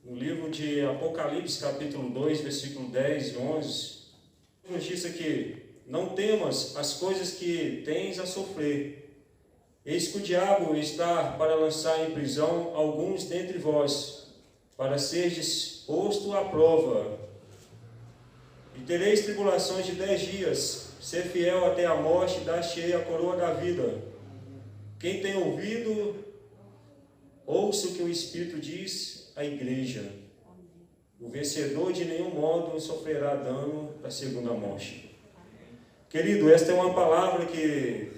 no livro de Apocalipse, capítulo 2, versículo 10 e 11, nos diz aqui: não temas as coisas que tens a sofrer. Eis que o diabo está para lançar em prisão alguns dentre vós, para seres posto à prova. E tereis tribulações de 10 dias. Ser fiel até a morte, dar-te-ei a coroa da vida. Quem tem ouvido, ouça o que o Espírito diz à igreja. O vencedor de nenhum modo sofrerá dano da segunda morte. Querido, esta é uma palavra que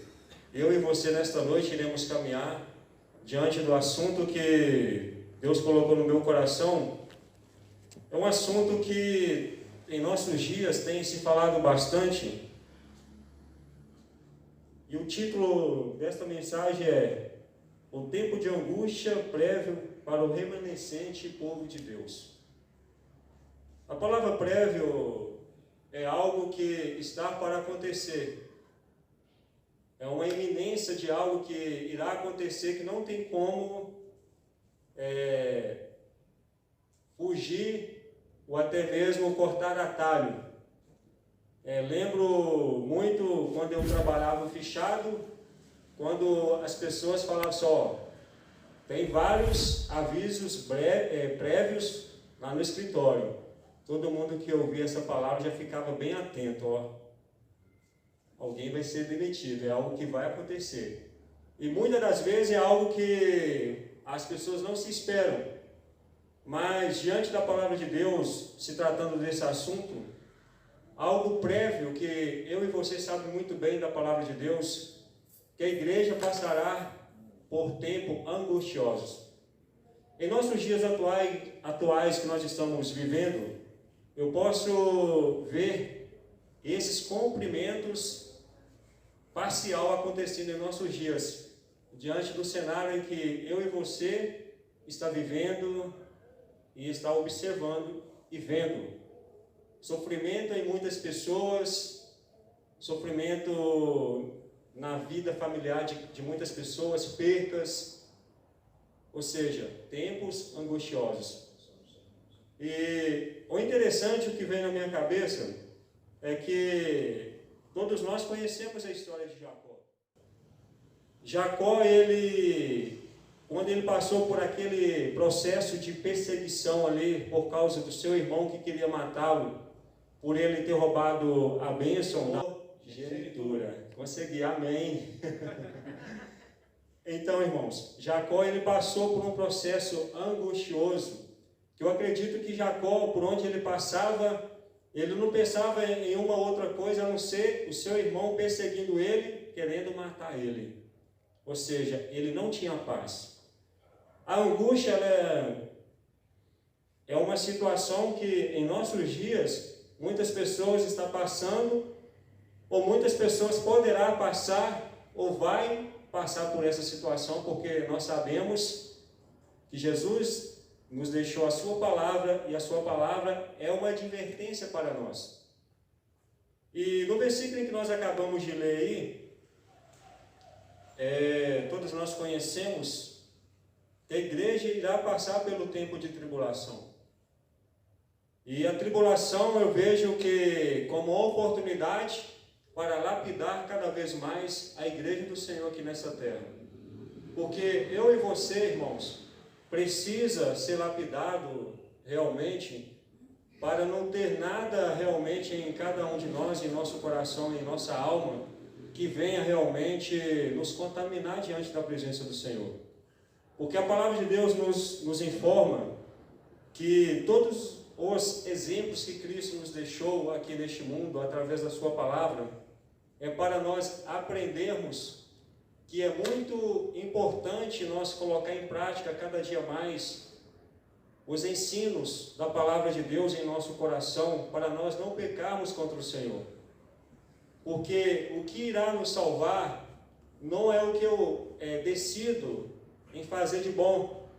eu e você nesta noite iremos caminhar diante do assunto que Deus colocou no meu coração. É um assunto que em nossos dias tem se falado bastante. E o título desta mensagem é: o tempo de angústia prévio para o remanescente povo de Deus. A palavra prévio é algo que está para acontecer. É uma iminência de algo que irá acontecer, que não tem como fugir ou até mesmo cortar atalho. Lembro muito quando eu trabalhava fichado, quando as pessoas falavam só, tem vários avisos prévios lá no escritório. Todo mundo que ouvia essa palavra já ficava bem atento, alguém vai ser demitido, é algo que vai acontecer. E muitas das vezes é algo que as pessoas não se esperam. Mas diante da palavra de Deus, se tratando desse assunto, algo prévio que eu e você sabem muito bem da palavra de Deus, que a igreja passará por tempos angustiosos. Em nossos dias atuais que nós estamos vivendo, eu posso ver esses cumprimentos parcial acontecendo em nossos dias, diante do cenário em que eu e você está vivendo e está observando e vendo. Sofrimento em muitas pessoas, sofrimento na vida familiar de muitas pessoas, percas, ou seja, tempos angustiosos. E o interessante, o que vem na minha cabeça, é que todos nós conhecemos a história de Jacó. Jacó, quando ele passou por aquele processo de perseguição ali, por causa do seu irmão que queria matá-lo, por ele ter roubado a bênção da genitura. Consegui, amém. Então, irmãos, Jacó ele passou por um processo angustioso, que eu acredito que Jacó, por onde ele passava, ele não pensava em uma outra coisa a não ser o seu irmão perseguindo ele, querendo matar ele. Ou seja, ele não tinha paz. A angústia é uma situação que em nossos dias muitas pessoas estão passando, ou muitas pessoas poderá passar, ou vai passar por essa situação, porque nós sabemos que Jesus nos deixou a sua palavra, e a sua palavra é uma advertência para nós. E no versículo em que nós acabamos de ler aí, todos nós conhecemos que a igreja irá passar pelo tempo de tribulação. E a tribulação eu vejo que como uma oportunidade para lapidar cada vez mais a igreja do Senhor aqui nessa terra. Porque eu e você, irmãos, precisa ser lapidado realmente para não ter nada realmente em cada um de nós, em nosso coração, em nossa alma, que venha realmente nos contaminar diante da presença do Senhor. Porque a palavra de Deus nos informa que todos os exemplos que Cristo nos deixou aqui neste mundo, através da sua palavra, é para nós aprendermos que é muito importante nós colocar em prática cada dia mais os ensinos da palavra de Deus em nosso coração, para nós não pecarmos contra o Senhor. Porque o que irá nos salvar não é o que eu decido em fazer de bom,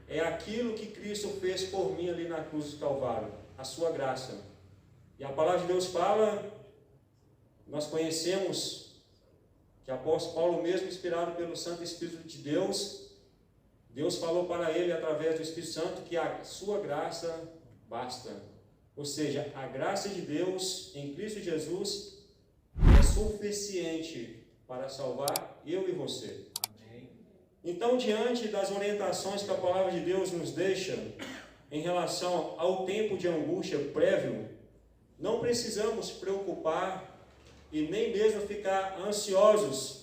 é aquilo que Cristo fez por mim ali na cruz do Calvário, a sua graça. E a palavra de Deus fala, nós conhecemos que o apóstolo Paulo mesmo, inspirado pelo Santo Espírito de Deus, Deus falou para ele através do Espírito Santo que a sua graça basta. Ou seja, a graça de Deus em Cristo Jesus é suficiente para salvar eu e você. Amém. Então, diante das orientações que a palavra de Deus nos deixa em relação ao tempo de angústia prévio, não precisamos preocupar e nem mesmo ficar ansiosos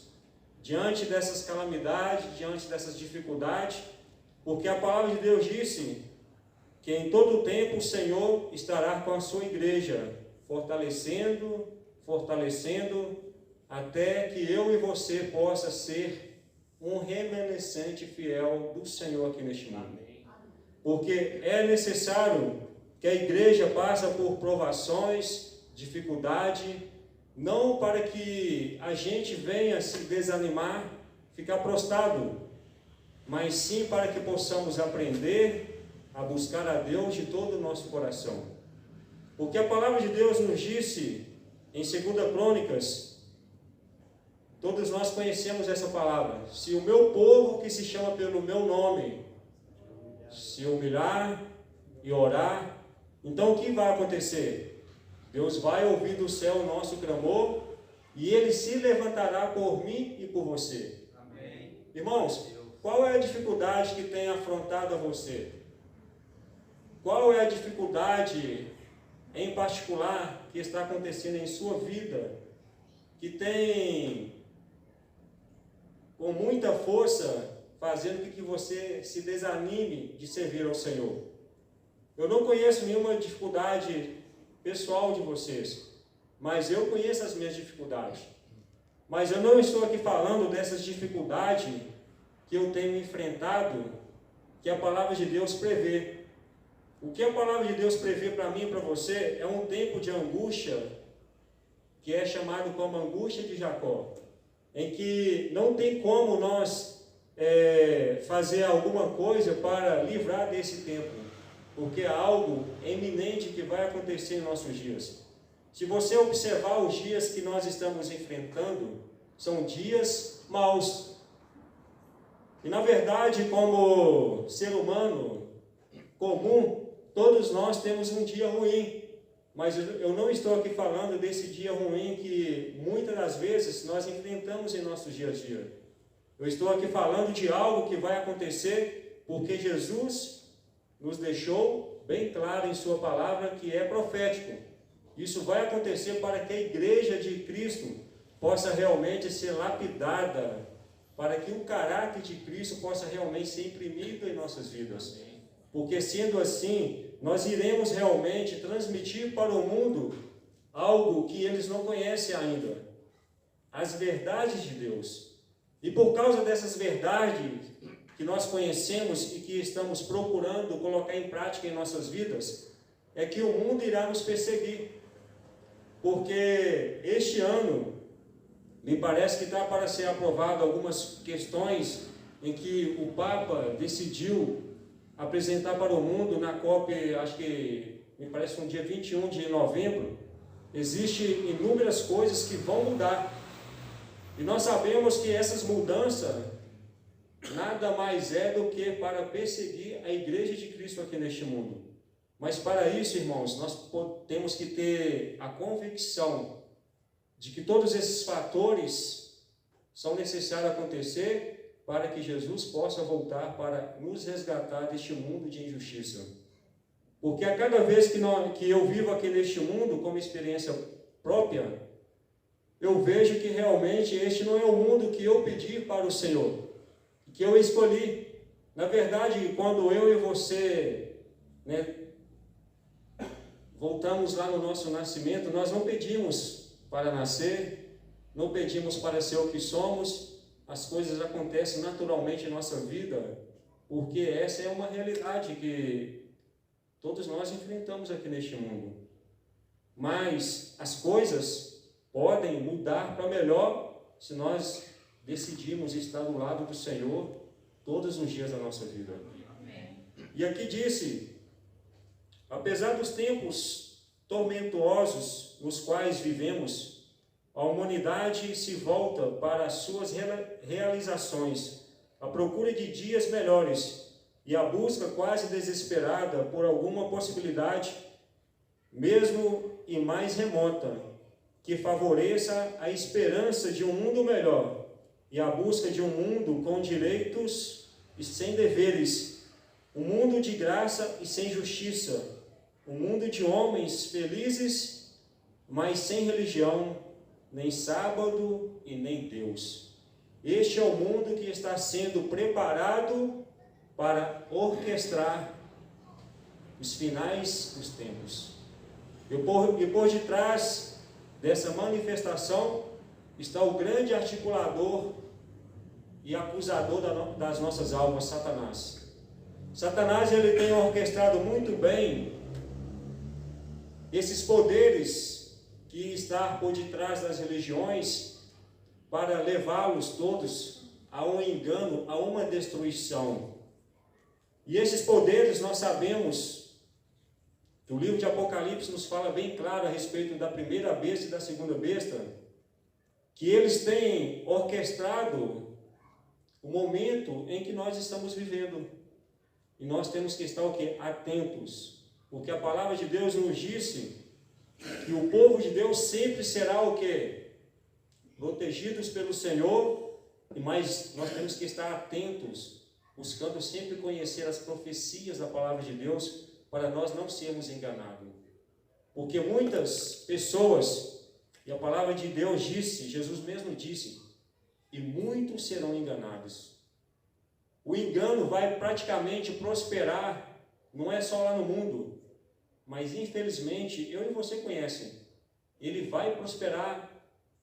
diante dessas calamidades, diante dessas dificuldades, porque a palavra de Deus disse que em todo o tempo o Senhor estará com a sua igreja, fortalecendo, até que eu e você possa ser um remanescente fiel do Senhor aqui neste mundo. Porque é necessário que a igreja passe por provações, dificuldade, não para que a gente venha se desanimar, ficar prostrado, mas sim para que possamos aprender a buscar a Deus de todo o nosso coração. Porque a palavra de Deus nos disse em 2 Crônicas, todos nós conhecemos essa palavra: se o meu povo que se chama pelo meu nome se humilhar e orar, então o que vai acontecer? Deus vai ouvir do céu o nosso clamor e Ele se levantará por mim e por você. Amém. Irmãos, qual é a dificuldade que tem afrontado a você? Qual é a dificuldade em particular que está acontecendo em sua vida, que tem com muita força fazendo com que você se desanime de servir ao Senhor? Eu não conheço nenhuma dificuldade pessoal de vocês, mas eu conheço as minhas dificuldades. Mas eu não estou aqui falando dessas dificuldades que eu tenho enfrentado, que a palavra de Deus prevê. O que a palavra de Deus prevê para mim e para você é um tempo de angústia, que é chamado como angústia de Jacó, em que não tem como nós fazer alguma coisa para livrar desse tempo, porque é algo eminente que vai acontecer em nossos dias. Se você observar os dias que nós estamos enfrentando, são dias maus. E na verdade, como ser humano comum, todos nós temos um dia ruim. Mas eu não estou aqui falando desse dia ruim que muitas das vezes nós enfrentamos em nosso dia a dia. Eu estou aqui falando de algo que vai acontecer porque Jesus nos deixou bem claro em sua palavra que é profético. Isso vai acontecer para que a igreja de Cristo possa realmente ser lapidada, para que o caráter de Cristo possa realmente ser imprimido em nossas vidas. Porque sendo assim, nós iremos realmente transmitir para o mundo algo que eles não conhecem ainda, as verdades de Deus. E por causa dessas verdades que nós conhecemos e que estamos procurando colocar em prática em nossas vidas, é que o mundo irá nos perseguir. Porque este ano, me parece que está para ser aprovado algumas questões em que o Papa decidiu apresentar para o mundo na COP, acho que me parece que no dia 21 de novembro, existem inúmeras coisas que vão mudar. E nós sabemos que essas mudanças nada mais é do que para perseguir a igreja de Cristo aqui neste mundo. Mas para isso, irmãos, nós temos que ter a convicção de que todos esses fatores são necessários acontecer para que Jesus possa voltar para nos resgatar deste mundo de injustiça. Porque a cada vez que eu vivo aqui neste mundo como experiência própria, eu vejo que realmente este não é o mundo que eu pedi para o Senhor, que eu escolhi. Na verdade, quando eu e você, voltamos lá no nosso nascimento, nós não pedimos para nascer, não pedimos para ser o que somos. As coisas acontecem naturalmente em nossa vida, porque essa é uma realidade que todos nós enfrentamos aqui neste mundo. Mas as coisas podem mudar para melhor se nós decidimos estar do lado do Senhor todos os dias da nossa vida. Amém. E aqui disse: apesar dos tempos tormentosos nos quais vivemos, a humanidade se volta para as suas realizações, à procura de dias melhores e a busca quase desesperada por alguma possibilidade, mesmo e mais remota, que favoreça a esperança de um mundo melhor e a busca de um mundo com direitos e sem deveres, um mundo de graça e sem justiça, um mundo de homens felizes, mas sem religião, nem sábado e nem Deus. Este é o mundo que está sendo preparado para orquestrar os finais dos tempos. E por detrás dessa manifestação está o grande articulador e acusador das nossas almas, Satanás. Satanás, ele tem orquestrado muito bem esses poderes que estão por detrás das religiões para levá-los todos a um engano, a uma destruição. E esses poderes nós sabemos que o livro de Apocalipse nos fala bem claro a respeito da primeira besta e da segunda besta, que eles têm orquestrado o momento em que nós estamos vivendo. E nós temos que estar o quê? Atentos. Porque a palavra de Deus nos disse que o povo de Deus sempre será o quê? Protegidos pelo Senhor, mas nós temos que estar atentos, buscando sempre conhecer as profecias da palavra de Deus, para nós não sermos enganados. Porque muitas pessoas, e a palavra de Deus disse, Jesus mesmo disse, e muitos serão enganados. O engano vai praticamente prosperar, não é só lá no mundo, mas infelizmente, eu e você conhecem, ele vai prosperar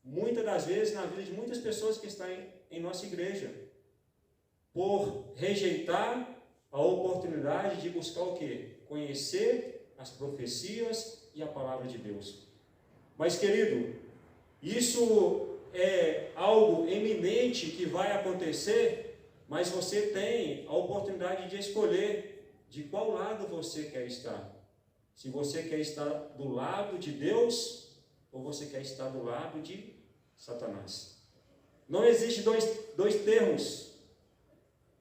muitas das vezes na vida de muitas pessoas que estão em nossa igreja, por rejeitar a oportunidade de buscar o quê? Conhecer as profecias e a palavra de Deus. Mas, querido, isso é algo eminente que vai acontecer, mas você tem a oportunidade de escolher de qual lado você quer estar. Se você quer estar do lado de Deus ou você quer estar do lado de Satanás. Não existe dois termos.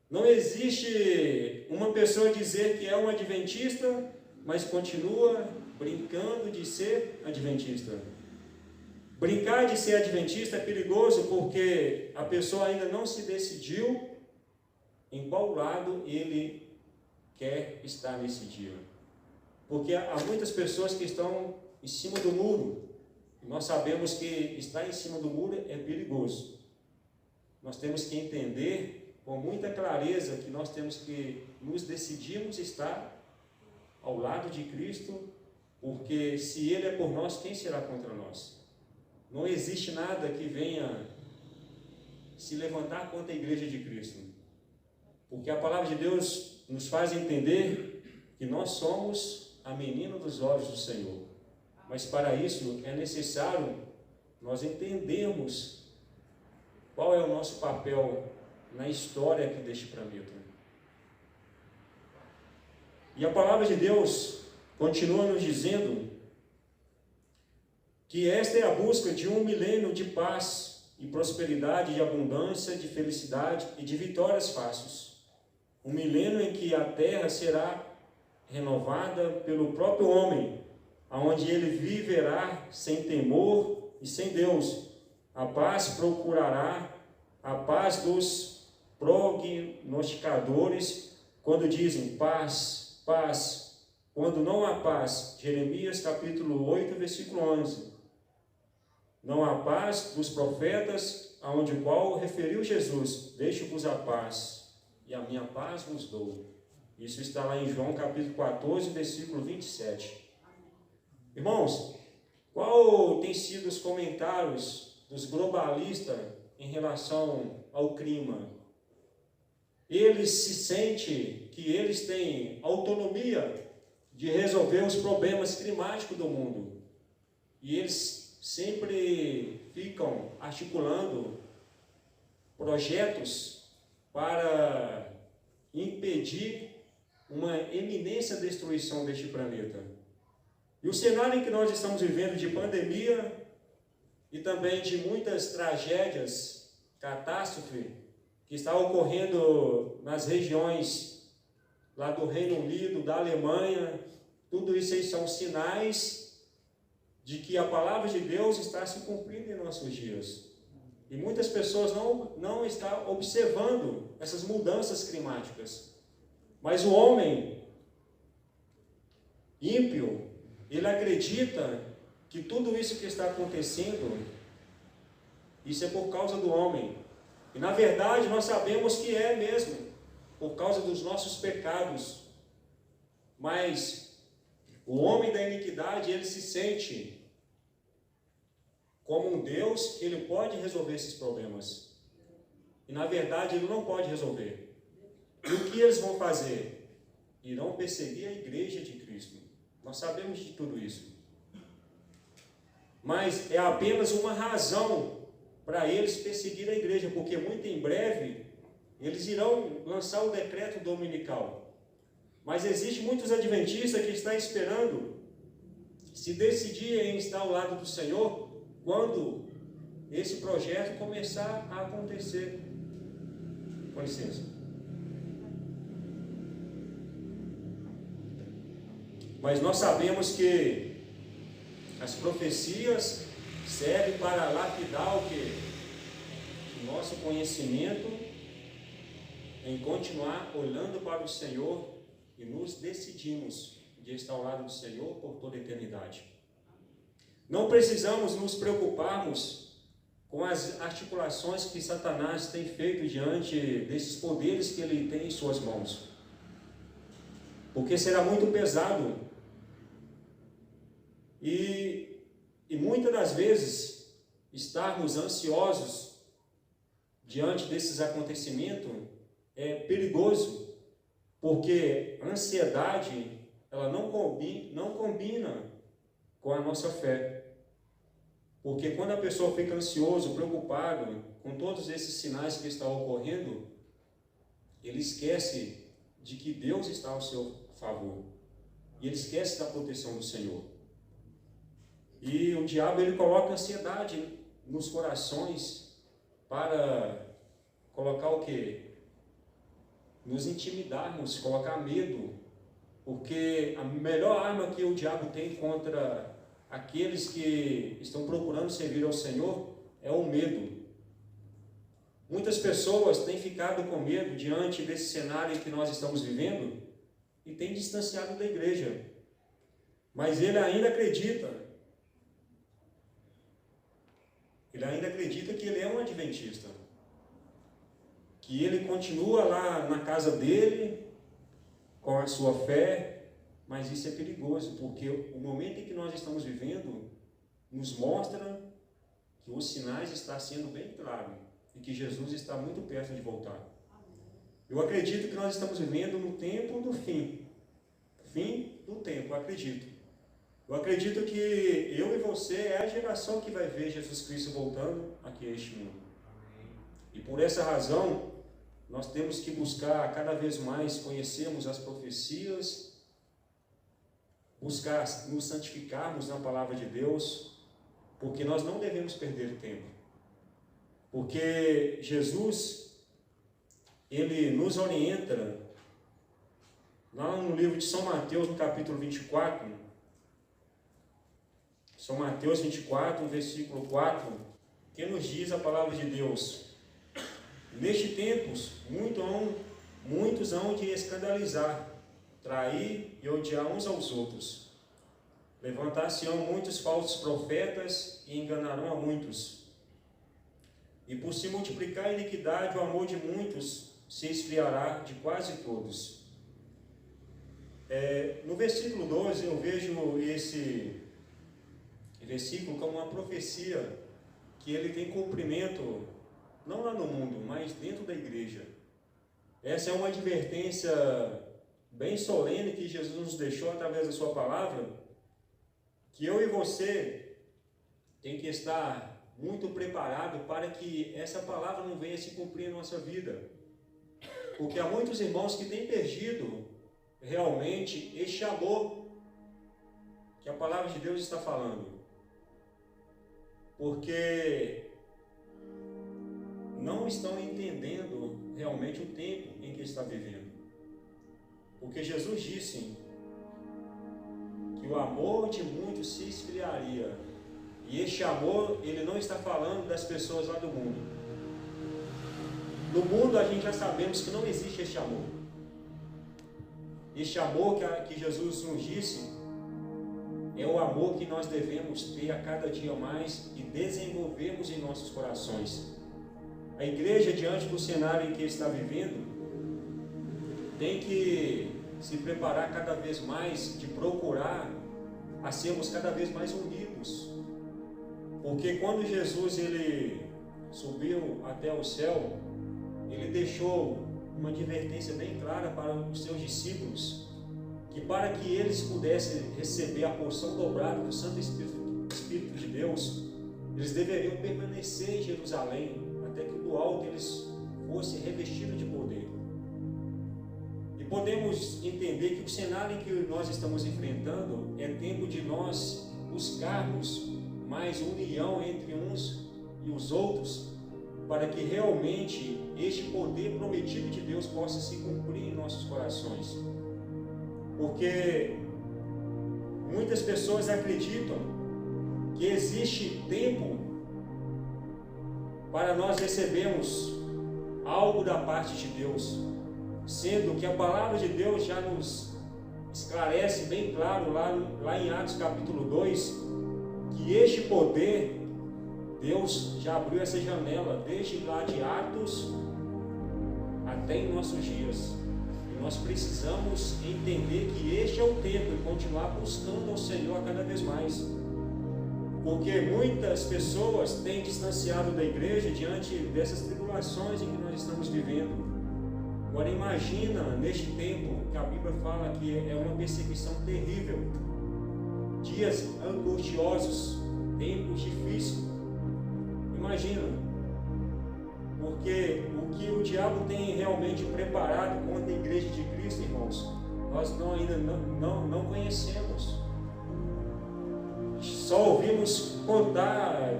Não existe uma pessoa dizer que é um adventista, mas continua brincando de ser adventista. Brincar de ser adventista é perigoso porque a pessoa ainda não se decidiu em qual lado ele quer estar nesse dia. Porque há muitas pessoas que estão em cima do muro. Nós sabemos que estar em cima do muro é perigoso. Nós temos que entender com muita clareza que nós temos que nos decidirmos estar ao lado de Cristo, porque se Ele é por nós, quem será contra nós? Não existe nada que venha se levantar contra a igreja de Cristo. Porque a palavra de Deus nos faz entender que nós somos a menina dos olhos do Senhor. Mas para isso é necessário nós entendermos qual é o nosso papel na história aqui deste planeta. E a palavra de Deus continua nos dizendo que esta é a busca de um milênio de paz e prosperidade, de abundância, de felicidade e de vitórias fáceis. Um milênio em que a terra será renovada pelo próprio homem, onde ele viverá sem temor e sem Deus. A paz procurará, a paz dos prognosticadores, quando dizem paz, paz, quando não há paz. Jeremias capítulo 8, versículo 11. Não há paz dos profetas, aonde o qual referiu Jesus, deixo-vos a paz, e a minha paz vos dou. Isso está lá em João capítulo 14, versículo 27. Irmãos, qual tem sido os comentários dos globalistas em relação ao clima? Eles se sentem que eles têm autonomia de resolver os problemas climáticos do mundo. E eles sempre ficam articulando projetos para impedir uma iminência destruição deste planeta. E o cenário em que nós estamos vivendo de pandemia e também de muitas tragédias, catástrofe, que está ocorrendo nas regiões lá do Reino Unido, da Alemanha, tudo isso aí são sinais de que a palavra de Deus está se cumprindo em nossos dias. E muitas pessoas não estão observando essas mudanças climáticas. Mas o homem ímpio, ele acredita que tudo isso que está acontecendo, isso é por causa do homem. E na verdade nós sabemos que é mesmo, por causa dos nossos pecados. Mas o homem da iniquidade, ele se sente como um Deus que ele pode resolver esses problemas. E na verdade ele não pode resolver. E o que eles vão fazer? Irão perseguir a igreja de Cristo. Nós sabemos de tudo isso. Mas é apenas uma razão para eles perseguir a igreja, porque muito em breve eles irão lançar o decreto dominical. Mas existe muitos adventistas que estão esperando se decidir em estar ao lado do Senhor quando esse projeto começar a acontecer. Com licença. Mas nós sabemos que as profecias servem para lapidar o quê? O nosso conhecimento em continuar olhando para o Senhor e nos decidimos de estar ao lado do Senhor por toda a eternidade. Não precisamos nos preocuparmos com as articulações que Satanás tem feito diante desses poderes que ele tem em suas mãos, porque será muito pesado. E muitas das vezes estarmos ansiosos diante desses acontecimentos é perigoso, porque a ansiedade ela não combina com a nossa fé. Porque quando a pessoa fica ansioso, preocupado com todos esses sinais que estão ocorrendo, ele esquece de que Deus está ao seu favor. E ele esquece da proteção do Senhor. E o diabo ele coloca ansiedade nos corações para colocar o quê? Nos intimidarmos, colocar medo. Porque a melhor arma que o diabo tem contra aqueles que estão procurando servir ao Senhor é o medo. Muitas pessoas têm ficado com medo diante desse cenário que nós estamos vivendo e têm distanciado da igreja. Mas ele ainda acredita que ele é um adventista, que ele continua lá na casa dele com a sua fé. Mas isso é perigoso, porque o momento em que nós estamos vivendo nos mostra que os sinais estão sendo bem claros e que Jesus está muito perto de voltar. Eu acredito que nós estamos vivendo no tempo do fim do tempo, eu acredito. Eu acredito que eu e você é a geração que vai ver Jesus Cristo voltando aqui a este mundo. E por essa razão, nós temos que buscar cada vez mais conhecermos as profecias, buscar nos santificarmos na palavra de Deus, porque nós não devemos perder tempo. Porque Jesus, ele nos orienta, lá no livro de São Mateus, no capítulo 24, São Mateus 24, versículo 4, que nos diz a palavra de Deus: neste tempos, muitos hão de escandalizar, trair e odiar uns aos outros. Levantar-se-ão muitos falsos profetas e enganarão a muitos. E por se multiplicar a iniquidade, o amor de muitos se esfriará de quase todos. No versículo 12 eu vejo esse versículo como uma profecia que ele tem cumprimento não lá no mundo, mas dentro da igreja. Essa é uma advertência bem solene que Jesus nos deixou através da sua palavra, que eu e você tem que estar muito preparado para que essa palavra não venha se cumprir em nossa vida. Porque há muitos irmãos que têm perdido realmente este amor que a palavra de Deus está falando. Porque não estão entendendo realmente o tempo em que está vivendo. Porque Jesus disse que o amor de muitos se esfriaria. E este amor, ele não está falando das pessoas lá do mundo. No mundo a gente já sabemos que não existe este amor. Este amor que Jesus nos disse é o amor que nós devemos ter a cada dia mais e desenvolvermos em nossos corações. A igreja, diante do cenário em que está vivendo, tem que se preparar cada vez mais de procurar a sermos cada vez mais unidos. Porque quando Jesus ele subiu até o céu, ele deixou uma advertência bem clara para os seus discípulos, que para que eles pudessem receber a porção dobrada do Santo Espírito de Deus, eles deveriam permanecer em Jerusalém, até que do alto eles fossem revestidos de poder. E podemos entender que o cenário em que nós estamos enfrentando é tempo de nós buscarmos mais união entre uns e os outros, para que realmente este poder prometido de Deus possa se cumprir em nossos corações. Porque muitas pessoas acreditam que existe tempo para nós recebermos algo da parte de Deus, sendo que a palavra de Deus já nos esclarece bem claro lá em Atos capítulo 2, que este poder, Deus já abriu essa janela desde lá de Atos até em nossos dias. E nós precisamos entender que este é o tempo e continuar buscando ao Senhor cada vez mais. Porque muitas pessoas têm distanciado da igreja diante dessas tribulações em que nós estamos vivendo. Agora imagina neste tempo que a Bíblia fala que é uma perseguição terrível, dias angustiosos, tempos difíceis. Imagina, porque o que o diabo tem realmente preparado contra a igreja de Cristo, irmãos, nós ainda não conhecemos. Só ouvimos contar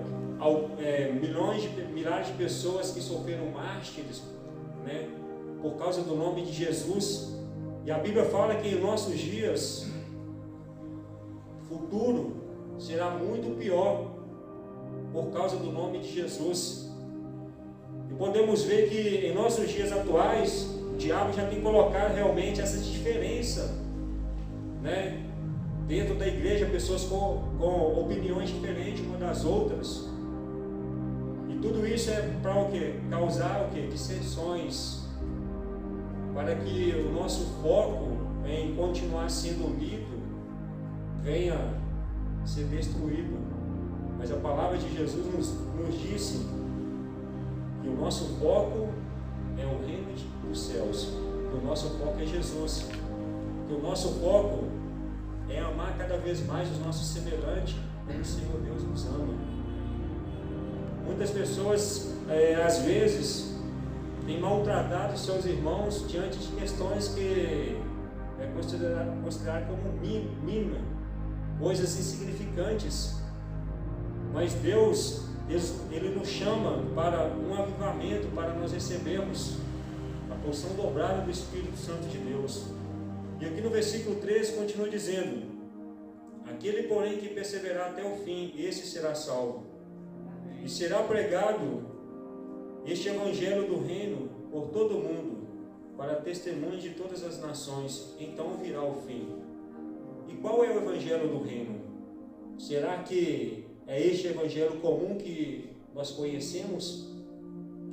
milhares de pessoas que sofreram mártires, né, por causa do nome de Jesus. E a Bíblia fala que em nossos dias futuro será muito pior por causa do nome de Jesus. E podemos ver que em nossos dias atuais o diabo já tem colocado realmente essa diferença, né, dentro da igreja, pessoas com opiniões diferentes umas das outras. E tudo isso é para o quê? Causar o quê? Dissensões, para que o nosso foco em continuar sendo unido venha ser destruído. Mas a palavra de Jesus nos disse que o nosso foco é o reino dos céus, que o nosso foco é Jesus, que o nosso foco é amar cada vez mais os nossos semelhantes, como o Senhor Deus nos ama. Muitas pessoas, às vezes, têm maltratado seus irmãos diante de questões que é considerado como mínima, coisas insignificantes. Mas Deus, Ele nos chama para um avivamento, para nós recebermos a porção dobrada do Espírito Santo de Deus. E aqui no versículo 13 continua dizendo: aquele porém que perseverar até o fim, esse será salvo. E será pregado este evangelho do reino por todo o mundo, para testemunho de todas as nações, então virá o fim. E qual é o evangelho do reino? Será que é este evangelho comum que nós conhecemos,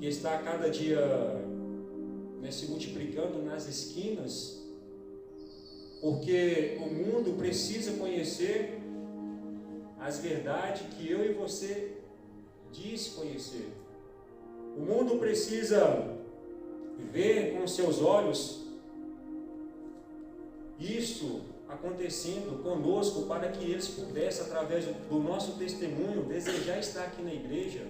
que está a cada dia, né, se multiplicando nas esquinas? Porque o mundo precisa conhecer as verdades que eu e você diz conhecer. O mundo precisa ver com seus olhos isso acontecendo conosco, para que eles pudessem, através do nosso testemunho, desejar estar aqui na igreja.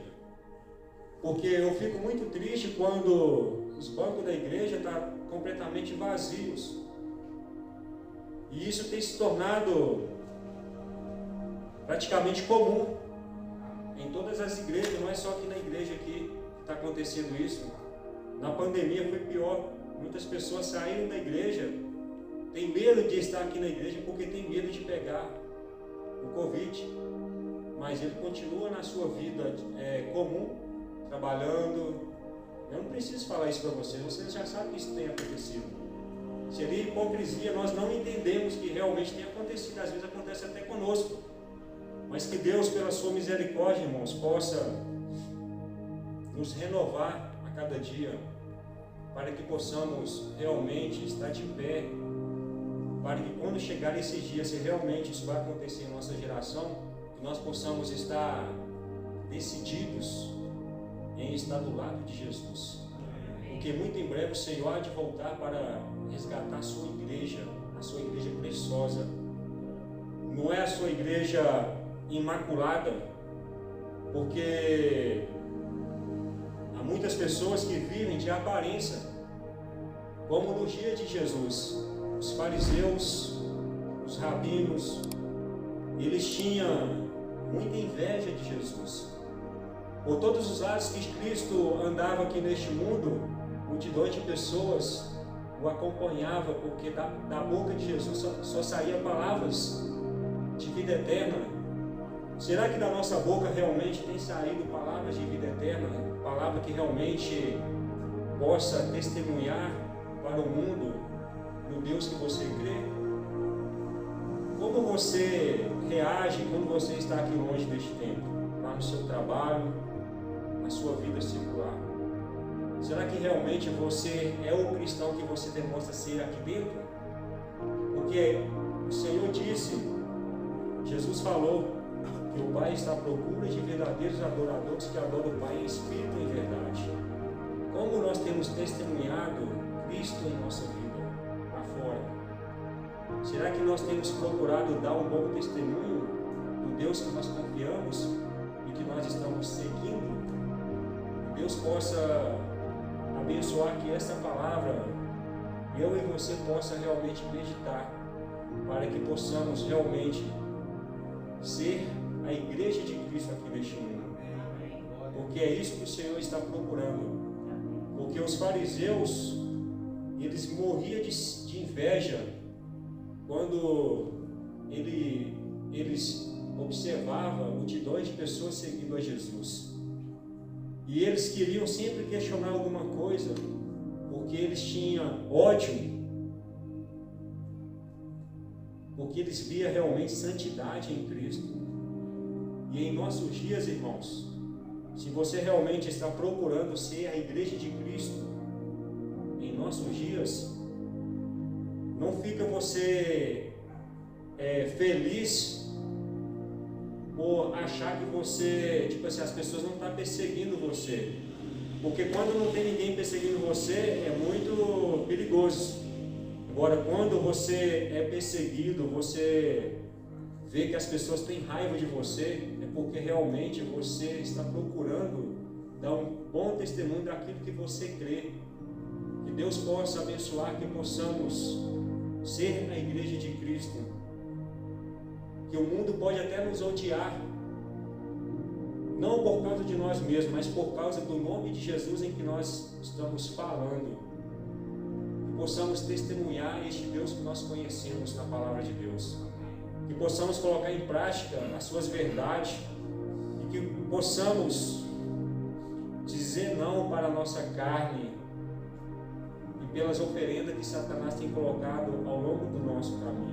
Porque eu fico muito triste quando os bancos da igreja estão completamente vazios. E isso tem se tornado praticamente comum em todas as igrejas, não é só aqui na igreja aqui que está acontecendo isso. Na pandemia foi pior. Muitas pessoas saíram da igreja, tem medo de estar aqui na igreja porque tem medo de pegar o Covid. Mas ele continua na sua vida comum, trabalhando. Eu não preciso falar isso para vocês já sabem que isso tem acontecido. Seria hipocrisia, nós não entendemos que realmente tem acontecido, às vezes acontece até conosco. Mas que Deus, pela sua misericórdia, irmãos, possa nos renovar a cada dia, para que possamos realmente estar de pé, para que quando chegar esses dias, se realmente isso vai acontecer em nossa geração, que nós possamos estar decididos em estar do lado de Jesus. Porque muito em breve o Senhor há de voltar para resgatar a sua igreja preciosa. Não é a sua igreja imaculada, porque há muitas pessoas que vivem de aparência, como no dia de Jesus. Os fariseus, os rabinos, eles tinham muita inveja de Jesus. Por todos os lados que Cristo andava aqui neste mundo, multidões de pessoas o acompanhavam, porque da boca de Jesus só saía palavras de vida eterna. Será que da nossa boca realmente tem saído palavras de vida eterna? Palavra que realmente possa testemunhar para o mundo no Deus que você crê? Como você reage quando você está aqui longe deste templo? Lá no seu trabalho, na sua vida circular? Será que realmente você é o cristão que você demonstra ser aqui dentro? Porque o Senhor disse, Jesus falou, que o Pai está à procura de verdadeiros adoradores que adoram o Pai em espírito e em verdade. Como nós temos testemunhado Cristo em nossa vida lá fora? Será que nós temos procurado dar um bom testemunho do Deus que nós confiamos e que nós estamos seguindo? Que Deus possa abençoar que essa palavra eu e você possa realmente meditar, para que possamos realmente ser a igreja de Cristo aqui neste mundo. Porque é isso que o Senhor está procurando. Porque os fariseus, eles morriam de inveja quando eles observavam multidões de pessoas seguindo a Jesus. E eles queriam sempre questionar alguma coisa, porque eles tinham ódio, porque eles viam realmente santidade em Cristo. E em nossos dias, irmãos, se você realmente está procurando ser a igreja de Cristo, em nossos dias, não fica você feliz por achar que você, tipo assim, as pessoas não estão perseguindo você. Porque quando não tem ninguém perseguindo você, é muito perigoso. Agora, quando você é perseguido, você vê que as pessoas têm raiva de você, é porque realmente você está procurando dar um bom testemunho daquilo que você crê. Que Deus possa abençoar, que possamos ser a igreja de Cristo. Que o mundo pode até nos odiar, não por causa de nós mesmos, mas por causa do nome de Jesus em que nós estamos falando. Que possamos testemunhar este Deus que nós conhecemos na palavra de Deus. Que possamos colocar em prática as suas verdades e que possamos dizer não para a nossa carne e pelas oferendas que Satanás tem colocado ao longo do nosso caminho.